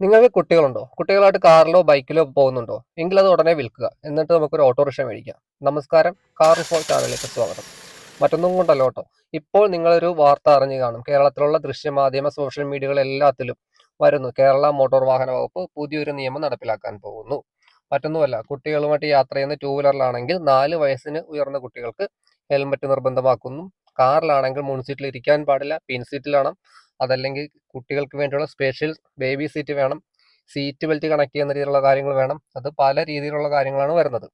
നിങ്ങൾക്ക് കുട്ടികളുണ്ടോ? കുട്ടികളായിട്ട് കാറിലോ ബൈക്കിലോ പോകുന്നുണ്ടോ? എങ്കിൽ അത് ഉടനെ വിൽക്കുക. എന്നിട്ട് നമുക്കൊരു ഓട്ടോറിക്ഷ മേടിക്കാം. നമസ്കാരം, കാർ റിഫോൾ ചാനലിലേക്ക് സ്വാഗതം. മറ്റൊന്നും കൊണ്ടല്ല കേട്ടോ. ഇപ്പോൾ നിങ്ങളൊരു വാർത്ത അറിഞ്ഞു കാണും. കേരളത്തിലുള്ള ദൃശ്യമാധ്യമ സോഷ്യൽ മീഡിയകൾ എല്ലാത്തിലും വരുന്നു. കേരള മോട്ടോർ വാഹന വകുപ്പ് പുതിയൊരു നിയമം നടപ്പിലാക്കാൻ പോകുന്നു. മറ്റൊന്നുമല്ല, കുട്ടികളുമായിട്ട് യാത്ര ചെയ്യുന്ന ടൂ വീലറിലാണെങ്കിൽ 4 വയസ്സിന് ഉയർന്ന കുട്ടികൾക്ക് ഹെൽമറ്റ് നിർബന്ധമാക്കുന്നു. കാറിലാണെങ്കിൽ മുൻ സീറ്റിൽ ഇരിക്കാൻ പാടില്ല, പിൻ സീറ്റിലാണ്. അതല്ലെങ്കിൽ കുട്ടികൾക്ക് വേണ്ടിയുള്ള സ്പെഷ്യൽ ബേബി സീറ്റ് വേണം, സീറ്റ് ബെൽറ്റ് കണക്ട് ചെയ്യുന്ന രീതിയിലുള്ള കാര്യങ്ങൾ വേണം. അത് പല രീതിയിലുള്ള കാര്യങ്ങളാണ് വരുന്നത്.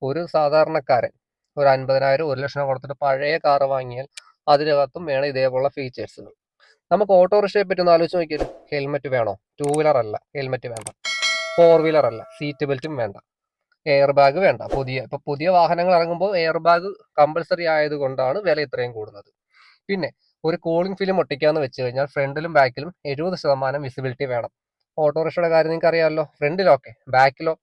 ഒരു സാധാരണക്കാരൻ ഒരു 50,000 1,00,000 കൊടുത്തിട്ട് പഴയ കാറ് വാങ്ങിയാൽ അതിനകത്തും വേണം ഇതേപോലുള്ള ഫീച്ചേഴ്സുകൾ. നമുക്ക് ഓട്ടോറിക്ഷയെ പറ്റി ഒന്ന് ആലോചിച്ച് നോക്കിയാൽ ഹെൽമെറ്റ് വേണോ? ടൂ വീലർ അല്ല ഹെൽമെറ്റ് വേണ്ട, ഫോർ വീലർ അല്ല സീറ്റ് ബെൽറ്റും വേണ്ട, എയർ ബാഗ് വേണ്ട. പുതിയ വാഹനങ്ങൾ ഇറങ്ങുമ്പോൾ എയർ ബാഗ് കമ്പൽസറി ആയതുകൊണ്ടാണ് വില ഇത്രയും കൂടുന്നത്. പിന്നെ ഒരു കൂളിംഗ് ഫിലിം ഒട്ടിക്കാന്ന് വെച്ച് കഴിഞ്ഞാൽ ഫ്രണ്ടിലും ബാക്കിലും 70% വിസിബിലിറ്റി വേണം. ഓട്ടോറിക്ഷയുടെ കാര്യം നിങ്ങൾക്ക് അറിയാമല്ലോ. ഫ്രണ്ടിലൊക്കെ, ബാക്കിലോ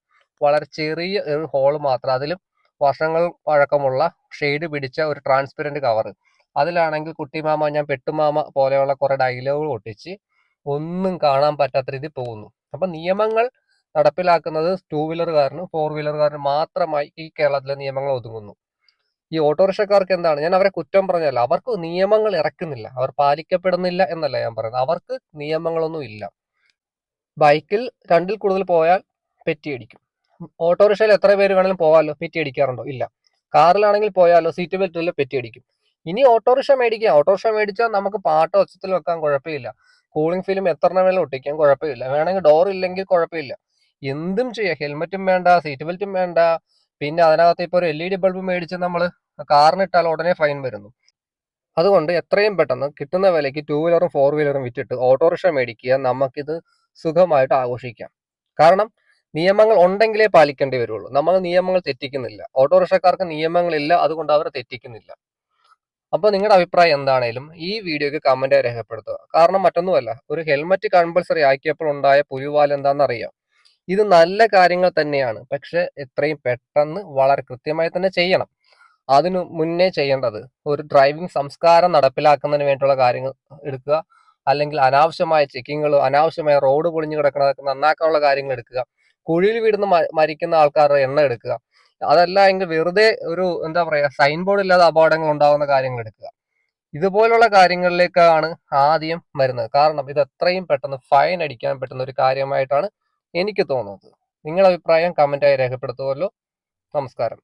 വളരെ ചെറിയ ഒരു ഹോൾ മാത്രം, അതിലും വർഷങ്ങൾ പഴക്കമുള്ള ഷെയ്ഡ് പിടിച്ച ഒരു ട്രാൻസ്പെറന്റ് കവർ. അതിലാണെങ്കിൽ കുട്ടിമാമ ഞാൻ പെട്ടുമാമ പോലെയുള്ള കുറെ ഡയലോഗുകൾ ഒട്ടിച്ച് ഒന്നും കാണാൻ പറ്റാത്ത രീതിയിൽ പോകുന്നു. അപ്പൊ നിയമങ്ങൾ നടപ്പിലാക്കുന്നത് ടൂ വീലറുകാരനും ഫോർ വീലറുകാരനും മാത്രമായി ഈ കേരളത്തിലെ നിയമങ്ങൾ ഒതുങ്ങുന്നു. ഈ ഓട്ടോറിക്ഷക്കാർക്ക് എന്താണ്, ഞാൻ അവരെ കുറ്റം പറഞ്ഞല്ല, അവർക്ക് നിയമങ്ങൾ ഇറക്കുന്നില്ല, അവർ പാലിക്കപ്പെടുന്നില്ല എന്നല്ല ഞാൻ പറയുന്നത്, അവർക്ക് നിയമങ്ങളൊന്നും ഇല്ല. ബൈക്കിൽ 2-ൽ കൂടുതൽ പോയാൽ പെറ്റിയടിക്കും. ഓട്ടോറിക്ഷയിൽ എത്ര പേര് വേണമെങ്കിലും പോകാമല്ലോ, പെറ്റിയടിക്കാറുണ്ടോ? ഇല്ല. കാറിലാണെങ്കിൽ പോയാലോ, സീറ്റ് ബെൽറ്റ് ഇല്ല, പെറ്റിയടിക്കും. ഇനി ഓട്ടോറിക്ഷ മേടിക്കാം. ഓട്ടോറിക്ഷ മേടിച്ചാൽ നമുക്ക് പാട്ട് ഒച്ചത്തിൽ വെക്കാൻ കുഴപ്പമില്ല, കൂളിംഗ് ഫിലിം എത്ര വേണമെങ്കിലും ഒട്ടിക്കാൻ കുഴപ്പമില്ല, വേണമെങ്കിൽ ഡോർ ഇല്ലെങ്കിൽ കുഴപ്പമില്ല, എന്തും ചെയ്യാം. ഹെൽമെറ്റും വേണ്ട, സീറ്റ് ബെൽറ്റും വേണ്ട. പിന്നെ അതിനകത്ത് ഇപ്പോൾ ഒരു LED ബൾബ് മേടിച്ച് നമ്മൾ കാറിനിട്ടാൽ ഉടനെ ഫൈൻ വരുന്നു. അതുകൊണ്ട് എത്രയും പെട്ടെന്ന് കിട്ടുന്ന വിലയ്ക്ക് ടൂ വീലറും ഫോർ വീലറും വിറ്റിട്ട് ഓട്ടോറിക്ഷ മേടിക്കുക. നമുക്കിത് സുഖമായിട്ട് ആഘോഷിക്കാം. കാരണം നിയമങ്ങൾ ഉണ്ടെങ്കിലേ പാലിക്കേണ്ടി വരുള്ളൂ. നമ്മൾ നിയമങ്ങൾ തെറ്റിക്കുന്നില്ല, ഓട്ടോറിക്ഷക്കാർക്ക് നിയമങ്ങളില്ല, അതുകൊണ്ട് അവർ തെറ്റിക്കുന്നില്ല. അപ്പോൾ നിങ്ങളുടെ അഭിപ്രായം എന്താണേലും ഈ വീഡിയോക്ക് കമന്റായി രേഖപ്പെടുത്തുക. കാരണം മറ്റൊന്നുമല്ല, ഒരു ഹെൽമറ്റ് കമ്പൽസറി ആക്കിയപ്പോൾ ഉണ്ടായ പുലിവാൽ എന്താണെന്നറിയാം. ഇത് നല്ല കാര്യങ്ങൾ തന്നെയാണ്, പക്ഷെ എത്രയും പെട്ടെന്ന് വളരെ കൃത്യമായി തന്നെ ചെയ്യണം. അതിനു മുന്നേ ചെയ്യേണ്ടത് ഒരു ഡ്രൈവിംഗ് സംസ്കാരം നടപ്പിലാക്കുന്നതിന് വേണ്ടിയുള്ള കാര്യങ്ങൾ എടുക്കുക. അല്ലെങ്കിൽ അനാവശ്യമായ ചെക്കിങ്ങുകളും അനാവശ്യമായ റോഡ് പൊളിഞ്ഞു കിടക്കുന്നതൊക്കെ നന്നാക്കാനുള്ള കാര്യങ്ങൾ എടുക്കുക. കുഴിയിൽ വീടുന്ന് മരിക്കുന്ന ആൾക്കാരുടെ എണ്ണം എടുക്കുക. അതല്ല എങ്കിൽ വെറുതെ ഒരു എന്താ പറയാ സൈൻ ബോർഡ് ഇല്ലാതെ അപകടങ്ങൾ ഉണ്ടാകുന്ന കാര്യങ്ങൾ എടുക്കുക. ഇതുപോലുള്ള കാര്യങ്ങളിലേക്കാണ് ആദ്യം വരുന്നത്. കാരണം ഇത് എത്രയും പെട്ടെന്ന് ഫൈൻ അടിക്കാൻ പറ്റുന്ന ഒരു കാര്യമായിട്ടാണ് എനിക്ക് തോന്നുന്നത്. നിങ്ങളുടെ അഭിപ്രായം കമന്റായി രേഖപ്പെടുത്തുമല്ലോ. നമസ്കാരം.